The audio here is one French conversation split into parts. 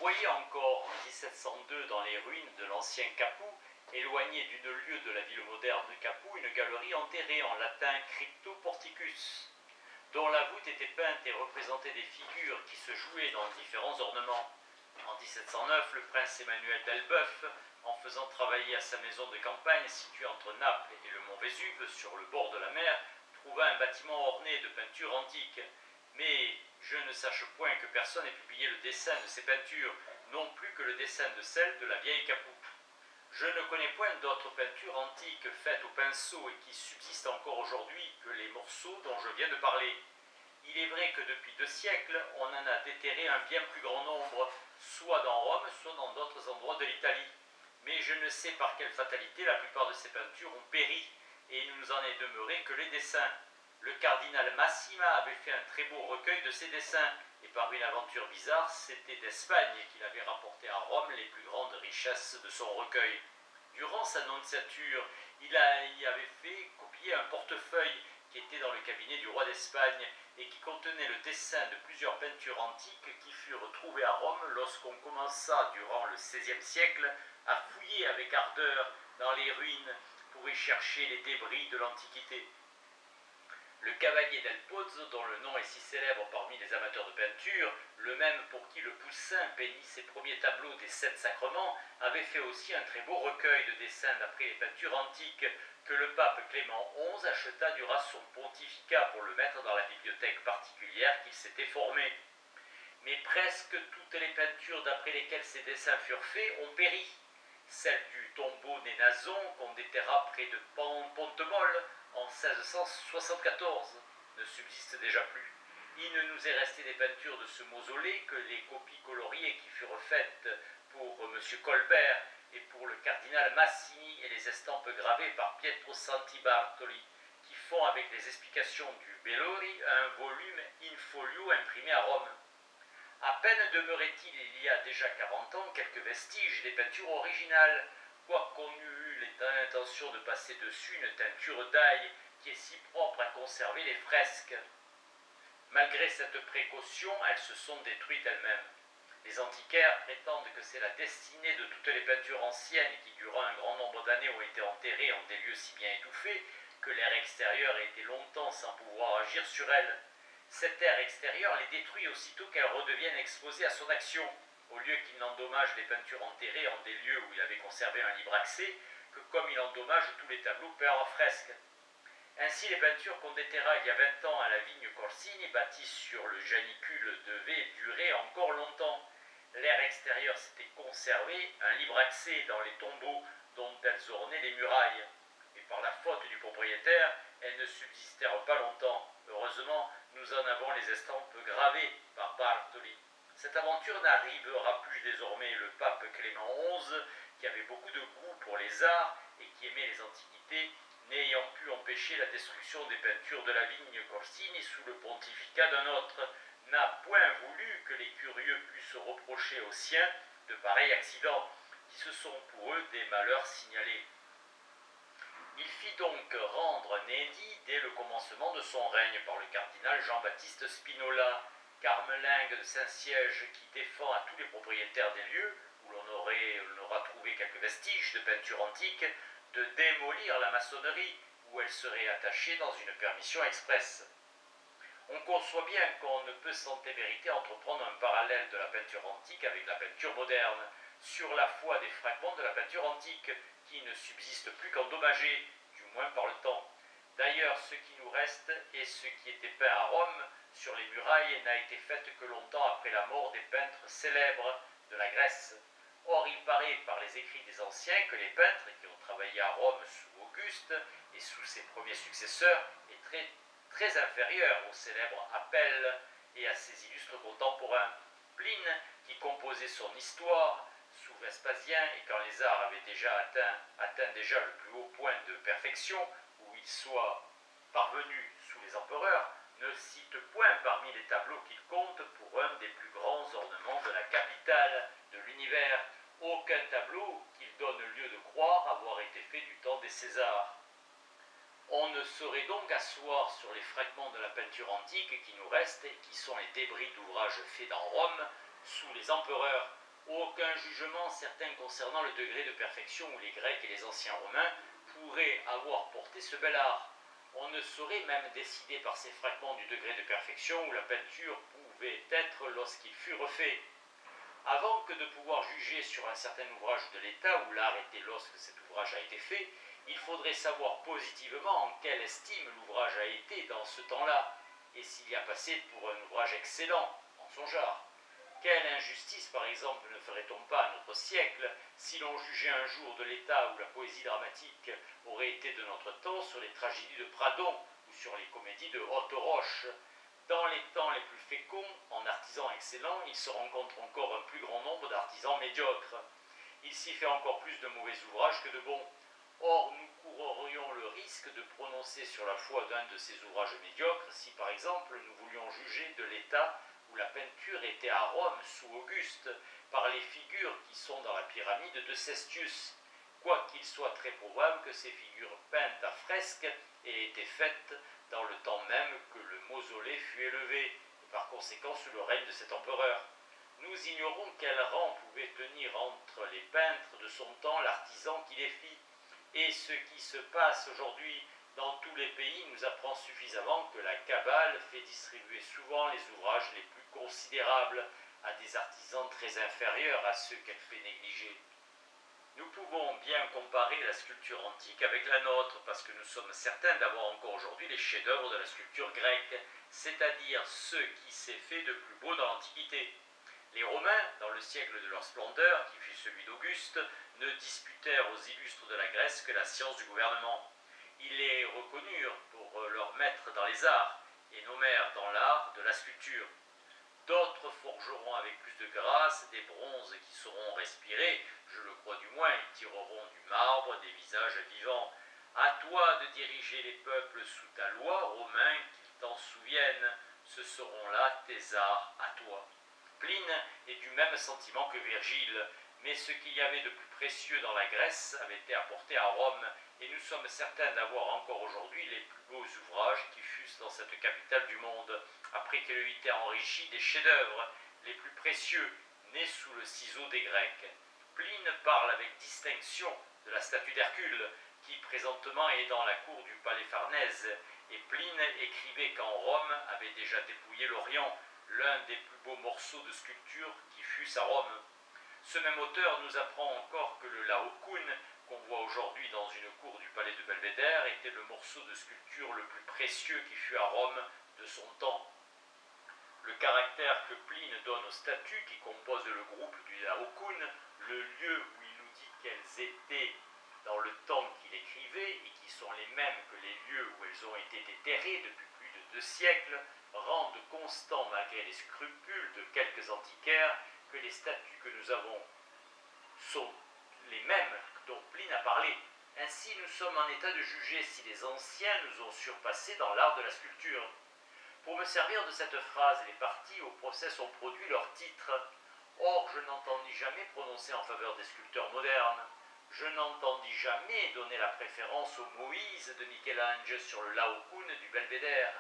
voyait encore en 1702 dans les ruines de l'ancien Capoue, éloignée d'une lieue de la ville moderne de Capoue, une galerie enterrée en latin Crypto Porticus, dont la voûte était peinte et représentait des figures qui se jouaient dans différents ornements. En 1709, le prince Emmanuel d'Elbeuf, en faisant travailler à sa maison de campagne située entre Naples et le mont Vésuve, sur le bord de la mer, trouva un bâtiment orné de peintures antiques. Mais je ne sache point que personne ait publié le dessin de ces peintures, non plus que le dessin de celles de la vieille Capoue. Je ne connais point d'autres peintures antiques faites au pinceau et qui subsistent encore aujourd'hui que les morceaux dont je viens de parler. Il est vrai que depuis 2 siècles, on en a déterré un bien plus grand nombre, soit dans Rome, soit dans d'autres endroits de l'Italie. Mais je ne sais par quelle fatalité la plupart de ces peintures ont péri, et il ne nous en est demeuré que les dessins. Le cardinal Massima avait fait un très beau recueil de ses dessins, et par une aventure bizarre, c'était d'Espagne qu'il avait rapporté à Rome les plus grandes richesses de son recueil. Durant sa nonciature, il y avait fait copier un portefeuille qui était dans le cabinet du roi d'Espagne et qui contenait le dessin de plusieurs peintures antiques qui furent trouvées à Rome lorsqu'on commença, durant le XVIe siècle, à fouiller avec ardeur dans les ruines pour y chercher les débris de l'Antiquité. Le cavalier del Pozzo, dont le nom est si célèbre parmi les amateurs de peinture, le même pour qui le Poussin peignit ses premiers tableaux des 7 sacrements, avait fait aussi un très beau recueil de dessins d'après les peintures antiques que le pape Clément XI acheta durant son pontificat pour le mettre dans la bibliothèque particulière qu'il s'était formée. Mais presque toutes les peintures d'après lesquelles ces dessins furent faits ont péri. Celle du tombeau des Nazons, qu'on déterra près de Pontemolle en 1674, ne subsiste déjà plus. Il ne nous est resté des peintures de ce mausolée que les copies coloriées qui furent faites pour M. Colbert et pour le cardinal Massini et les estampes gravées par Pietro Santi Bartoli, qui font avec les explications du Bellori un volume in folio imprimé à Rome. À peine demeurait-il il y a déjà 40 ans quelques vestiges des peintures originales, quoiqu'on eût l'intention de passer dessus une teinture d'ail qui est si propre à conserver les fresques. Malgré cette précaution, elles se sont détruites elles-mêmes. Les antiquaires prétendent que c'est la destinée de toutes les peintures anciennes qui, durant un grand nombre d'années, ont été enterrées en des lieux si bien étouffés que l'air extérieur a été longtemps sans pouvoir agir sur elles. Cet air extérieur les détruit aussitôt qu'elles redeviennent exposées à son action, au lieu qu'il n'endommage les peintures enterrées en des lieux où il avait conservé un libre accès, que comme il endommage tous les tableaux peints en fresque. Ainsi, les peintures qu'on déterra il y a 20 ans à la vigne Corsini, bâtie sur le janicule, devaient durer encore longtemps. L'air extérieur s'était conservé, un libre accès dans les tombeaux dont elles ornaient les murailles. Mais par la faute du propriétaire, elles ne subsistèrent pas longtemps. Heureusement, nous en avons les estampes gravées par Bartoli. Cette aventure n'arrivera plus désormais. Le pape Clément XI, qui avait beaucoup de goût pour les arts et qui aimait les antiquités, n'ayant pu empêcher la destruction des peintures de la vigne Corsini sous le pontificat d'un autre, n'a point voulu que les curieux puissent reprocher aux siens de pareils accidents, qui se sont pour eux des malheurs signalés. Il fit donc rendre un édit dès le commencement de son règne par le cardinal Jean-Baptiste Spinola, carmelingue de Saint-Siège, qui défend à tous les propriétaires des lieux où l'on aura trouvé quelques vestiges de peinture antique, de démolir la maçonnerie où elle serait attachée dans une permission expresse. On conçoit bien qu'on ne peut sans témérité entreprendre un parallèle de la peinture antique avec la peinture moderne, sur la foi des fragments de la peinture antique, qui ne subsistent plus qu'endommagés, du moins par le temps. D'ailleurs, ce qui nous reste et ce qui était peint à Rome sur les murailles n'a été fait que longtemps après la mort des peintres célèbres de la Grèce. Or, il paraît par les écrits des anciens que les peintres qui ont travaillé à Rome sous Auguste et sous ses premiers successeurs étaient très inférieurs au célèbre Apelle et à ses illustres contemporains. Pline, qui composait son histoire sous Vespasien et quand les arts avaient déjà atteint déjà le plus haut point de perfection, où ils soient parvenus sous les empereurs, ne cite point parmi les tableaux qu'il compte pour un des plus grands ornements de la capitale de l'univers aucun tableau qu'il donne lieu de croire avoir été fait du temps des Césars. On ne saurait donc asseoir sur les fragments de la peinture antique qui nous restent et qui sont les débris d'ouvrages faits dans Rome sous les empereurs, Aucun jugement certain concernant le degré de perfection où les Grecs et les anciens Romains pourraient avoir porté ce bel art. On ne saurait même décider par ces fragments du degré de perfection où la peinture pouvait être lorsqu'il fut refait. Avant que de pouvoir juger sur un certain ouvrage de l'état où l'art était lorsque cet ouvrage a été fait, il faudrait savoir positivement en quelle estime l'ouvrage a été dans ce temps-là, et s'il y a passé pour un ouvrage excellent en son genre. Quelle injustice, par exemple, ne ferait-on pas à notre siècle si l'on jugeait un jour de l'état où la poésie dramatique aurait été de notre temps sur les tragédies de Pradon ou sur les comédies de Haute-Roche. Dans les temps les plus féconds, en artisans excellents, il se rencontre encore un plus grand nombre d'artisans médiocres. Il s'y fait encore plus de mauvais ouvrages que de bons. Or, nous courrions le risque de prononcer sur la foi d'un de ces ouvrages médiocres si, par exemple, nous voulions juger de l'état où la peinture était à Rome sous Auguste, par les figures qui sont dans la pyramide de Cestius, quoiqu'il soit très probable que ces figures peintes à fresque aient été faites dans le temps même que le mausolée fut élevé, et par conséquent sous le règne de cet empereur. Nous ignorons quel rang pouvait tenir entre les peintres de son temps l'artisan qui les fit, et ce qui se passe aujourd'hui dans tous les pays nous apprend suffisamment que la cabale fait distribuer souvent les ouvrages les plus considérables à des artisans très inférieurs à ceux qu'elle fait négliger. Nous pouvons bien comparer la sculpture antique avec la nôtre, parce que nous sommes certains d'avoir encore aujourd'hui les chefs-d'œuvre de la sculpture grecque, c'est-à-dire ce qui s'est fait de plus beau dans l'Antiquité. Les Romains, dans le siècle de leur splendeur, qui fut celui d'Auguste, ne disputèrent aux illustres de la Grèce que la science du gouvernement. Ils les reconnurent pour leur maître dans les arts, et nommèrent dans l'art de la sculpture. D'autres forgeront avec plus de grâce des bronzes qui sauront respirer, je le crois du moins, ils tireront du marbre des visages vivants. À toi de diriger les peuples sous ta loi, Romain, qu'ils t'en souviennent, ce seront là tes arts à toi. Pline est du même sentiment que Virgile, mais ce qu'il y avait de plus précieux dans la Grèce avait été apporté à Rome, et nous sommes certains d'avoir encore aujourd'hui les plus beaux ouvrages qui fussent dans cette capitale du monde, après qu'elle eut été enrichie des chefs-d'œuvre les plus précieux, nés sous le ciseau des Grecs. Pline parle avec distinction de la statue d'Hercule, qui présentement est dans la cour du palais Farnèse, et Pline écrivait qu'en Rome avait déjà dépouillé l'Orient, l'un des plus beaux morceaux de sculpture qui fussent à Rome. Ce même auteur nous apprend encore que le Laocoon, qu'on voit aujourd'hui dans une cour du palais de Belvédère, était le morceau de sculpture le plus précieux qui fut à Rome de son temps. Le caractère que Pline donne aux statues qui composent le groupe du Laocoon, le lieu où il nous dit qu'elles étaient dans le temps qu'il écrivait et qui sont les mêmes que les lieux où elles ont été déterrées depuis plus de 2 siècles, rendent constant malgré les scrupules de quelques antiquaires que les statues que nous avons sont les mêmes dont Pline a parlé. Ainsi, nous sommes en état de juger si les anciens nous ont surpassés dans l'art de la sculpture. Pour me servir de cette phrase, les parties au procès ont produit leur titre. Or, je n'entendis jamais prononcer en faveur des sculpteurs modernes. Je n'entendis jamais donner la préférence au Moïse de Michel-Ange sur le Laocoon du Belvédère.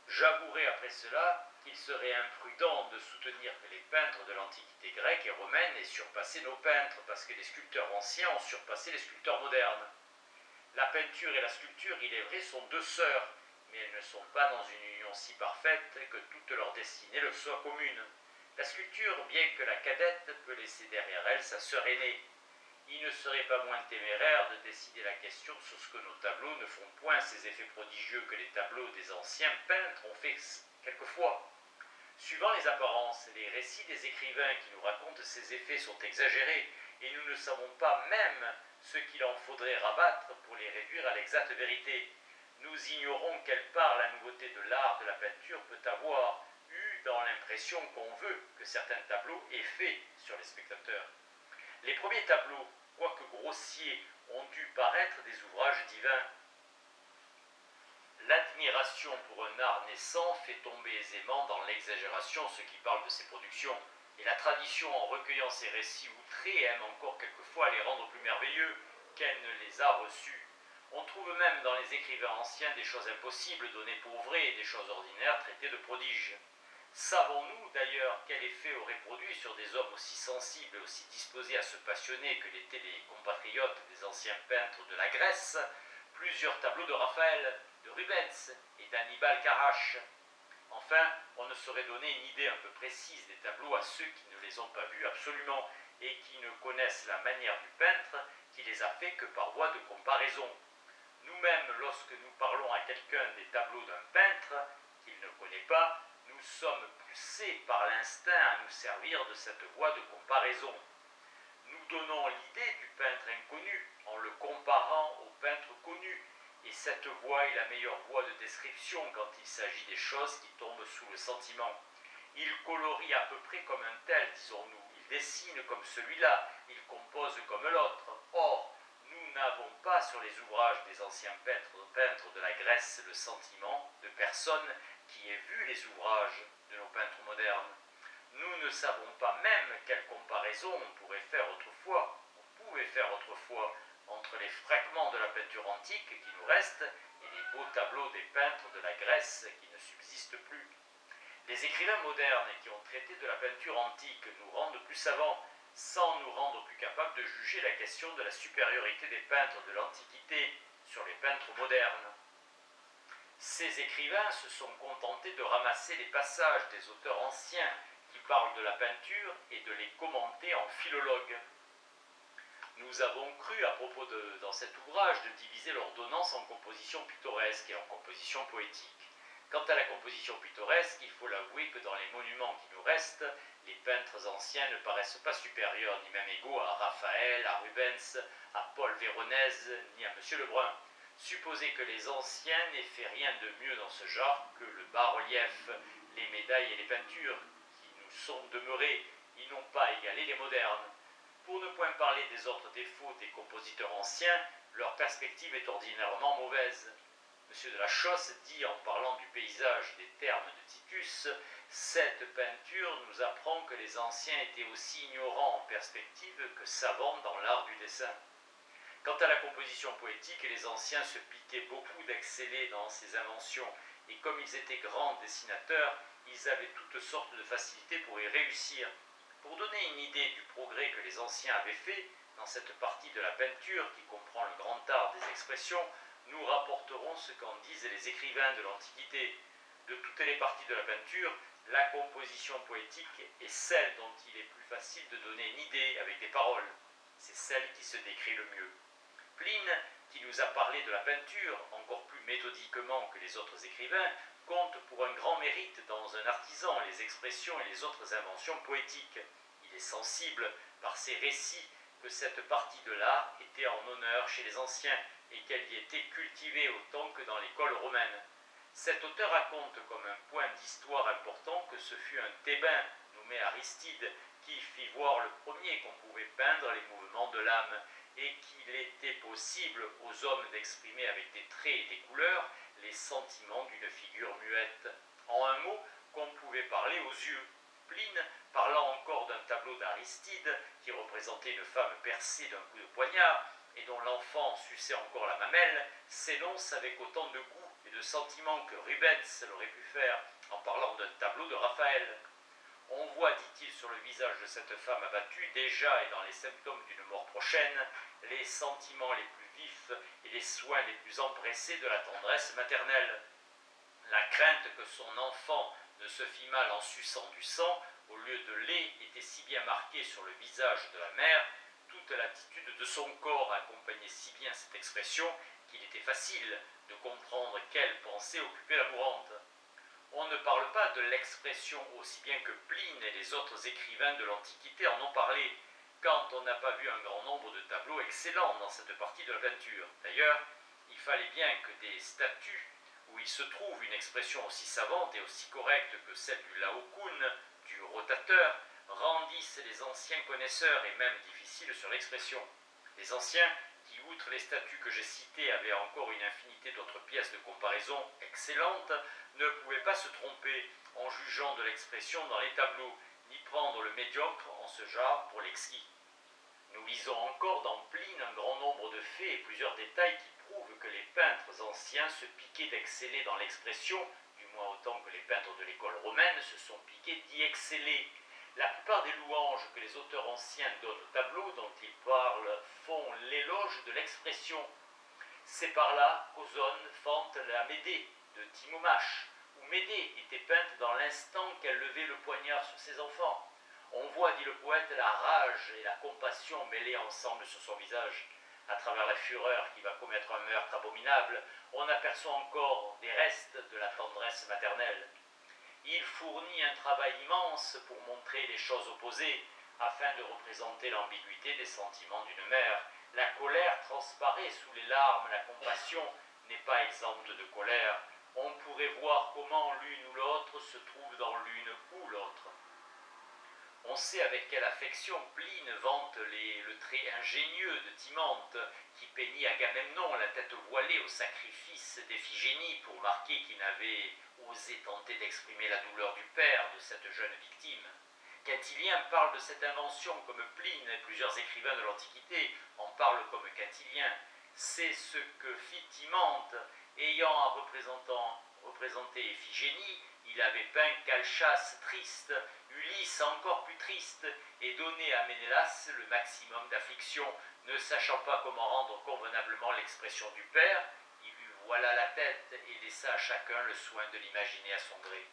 J'avouerai après cela qu'il serait imprudent de soutenir que les peintres de l'Antiquité grecque et romaine aient surpassé nos peintres, parce que les sculpteurs anciens ont surpassé les sculpteurs modernes. La peinture et la sculpture, il est vrai, sont 2 sœurs, mais elles ne sont pas dans une union si parfaite que toute leur destinée leur soit commune. La sculpture, bien que la cadette, peut laisser derrière elle sa sœur aînée. Il ne serait pas moins téméraire de décider la question sur ce que nos tableaux ne font point ces effets prodigieux que les tableaux des anciens peintres ont fait quelquefois. Suivant les apparences, les récits des écrivains qui nous racontent ces effets sont exagérés, et nous ne savons pas même ce qu'il en faudrait rabattre pour les réduire à l'exacte vérité. Nous ignorons quelle part la nouveauté de l'art de la peinture peut avoir eu dans l'impression qu'on veut que certains tableaux aient fait sur les spectateurs. Les premiers tableaux, quoique grossiers, ont dû paraître des ouvrages divins. L'admiration pour un art naissant fait tomber aisément dans l'exagération ceux qui parlent de ses productions, et la tradition, en recueillant ces récits outrés, aime encore quelquefois à les rendre plus merveilleux qu'elle ne les a reçus. On trouve même dans les écrivains anciens des choses impossibles données pour vraies et des choses ordinaires traitées de prodiges. Savons-nous d'ailleurs quel effet aurait produit sur des hommes aussi sensibles et aussi disposés à se passionner que l'étaient les compatriotes des anciens peintres de la Grèce plusieurs tableaux de Raphaël, de Rubens et d'Annibal Carrache? Enfin, on ne saurait donner une idée un peu précise des tableaux à ceux qui ne les ont pas vus absolument et qui ne connaissent la manière du peintre qui les a faits que par voie de comparaison. Nous-mêmes, lorsque nous parlons à quelqu'un des tableaux d'un peintre qu'il ne connaît pas, nous sommes poussés par l'instinct à nous servir de cette voie de comparaison. Nous donnons l'idée du peintre inconnu en le comparant au peintre connu, et cette voie est la meilleure voie de description quand il s'agit des choses qui tombent sous le sentiment. Il colorie à peu près comme un tel, disons-nous, il dessine comme celui-là, il compose comme l'autre. Or, nous n'avons pas sur les ouvrages des anciens peintres de la Grèce le sentiment de personne qui ait vu les ouvrages de nos peintres modernes. Nous ne savons pas même quelle comparaison on pouvait faire autrefois, entre les fragments de la peinture antique qui nous restent et les beaux tableaux des peintres de la Grèce qui ne subsistent plus. Les écrivains modernes qui ont traité de la peinture antique nous rendent plus savants, sans nous rendre plus capables de juger la question de la supériorité des peintres de l'Antiquité sur les peintres modernes. Ces écrivains se sont contentés de ramasser les passages des auteurs anciens qui parlent de la peinture et de les commenter en philologues. Nous avons cru, à propos dans cet ouvrage, de diviser l'ordonnance en composition pittoresque et en composition poétique. Quant à la composition pittoresque, il faut l'avouer que dans les monuments qui nous restent, les peintres anciens ne paraissent pas supérieurs, ni même égaux à Raphaël, à Rubens, à Paul Véronèse, ni à M. Lebrun. Supposez que les anciens n'aient fait rien de mieux dans ce genre que le bas-relief, les médailles et les peintures qui nous sont demeurées, ils n'ont pas égalé les modernes. Pour ne point parler des autres défauts des compositeurs anciens, leur perspective est ordinairement mauvaise. M. de la Chausse dit en parlant du paysage des thermes de Titus, « Cette peinture nous apprend que les anciens étaient aussi ignorants en perspective que savants dans l'art du dessin. » Quant à la composition poétique, les anciens se piquaient beaucoup d'exceller dans ces inventions, et comme ils étaient grands dessinateurs, ils avaient toutes sortes de facilités pour y réussir. Pour donner une idée du progrès que les anciens avaient fait dans cette partie de la peinture qui comprend le grand art des expressions, nous rapporterons ce qu'en disent les écrivains de l'Antiquité. De toutes les parties de la peinture, la composition poétique est celle dont il est plus facile de donner une idée avec des paroles. C'est celle qui se décrit le mieux. Pline, qui nous a parlé de la peinture, encore plus méthodiquement que les autres écrivains, compte pour un grand mérite dans un artisan les expressions et les autres inventions poétiques. Il est sensible, par ses récits, que cette partie de l'art était en honneur chez les anciens et qu'elle y était cultivée autant que dans l'école romaine. Cet auteur raconte comme un point d'histoire important que ce fut un Thébain nommé Aristide qui fit voir le premier qu'on pouvait peindre les mouvements de l'âme et qu'il était possible aux hommes d'exprimer avec des traits et des couleurs les sentiments d'une figure muette. En un mot, qu'on pouvait parler aux yeux. Pline, parlant encore d'un tableau d'Aristide qui représentait une femme percée d'un coup de poignard et dont l'enfant suçait encore la mamelle, s'énonce avec autant de goût et de sentiment que Rubens l'aurait pu faire en parlant d'un tableau de Raphaël. On voit, dit-il, sur le visage de cette femme abattue, déjà et dans les symptômes d'une mort prochaine, les sentiments les plus vifs et les soins les plus empressés de la tendresse maternelle. La crainte que son enfant ne se fît mal en suçant du sang, au lieu de lait, était si bien marquée sur le visage de la mère, toute l'attitude de son corps accompagnait si bien cette expression qu'il était facile de comprendre quelle pensée occupait la mourante. On ne parle pas de l'expression aussi bien que Pline et les autres écrivains de l'Antiquité en ont parlé, quand on n'a pas vu un grand nombre de tableaux excellents dans cette partie de la peinture. D'ailleurs, il fallait bien que des statues où il se trouve une expression aussi savante et aussi correcte que celle du Laocoon, du rotateur, rendissent les anciens connaisseurs et même difficiles sur l'expression. Les anciens, qui outre les statues que j'ai citées avaient encore une infinité d'autres pièces de comparaison excellentes, ne pouvaient pas se tromper en jugeant de l'expression dans les tableaux, ni prendre le médiocre en ce genre pour l'exquis. Nous lisons encore dans Pline un grand nombre de faits et plusieurs détails qui prouvent que les peintres anciens se piquaient d'exceller dans l'expression, du moins autant que les peintres de l'école romaine, se sont piqués d'y exceller. La plupart des louanges que les auteurs anciens donnent au tableau dont ils parlent font l'éloge de l'expression. C'est par là qu'Ozone fante la Médée de Timomache, où Médée était peinte dans l'instant qu'elle levait le poignard sur ses enfants. On voit, dit le poète, la rage et la compassion mêlées ensemble sur son visage. À travers la fureur qui va commettre un meurtre abominable, on aperçoit encore des restes de la tendresse maternelle. Il fournit un travail immense pour montrer les choses opposées, afin de représenter l'ambiguïté des sentiments d'une mère. La colère transparaît sous les larmes, la compassion n'est pas exempte de colère. On pourrait voir comment l'une ou l'autre se trouve dans l'une ou l'autre. On sait avec quelle affection Pline vante le trait ingénieux de Timanthe, qui peignit Agamemnon la tête voilée au sacrifice d'Iphigénie pour marquer qu'il n'avait osé tenter d'exprimer la douleur du père de cette jeune victime. Quintilien parle de cette invention comme Pline, et plusieurs écrivains de l'Antiquité en parlent comme Quintilien. C'est ce que fit Timanthe, ayant à représenter Iphigénie, il avait peint Calchas triste, Ulysse encore plus triste, et donné à Ménélas le maximum d'affliction. Ne sachant pas comment rendre convenablement l'expression du père, il lui voila la tête et laissa à chacun le soin de l'imaginer à son gré.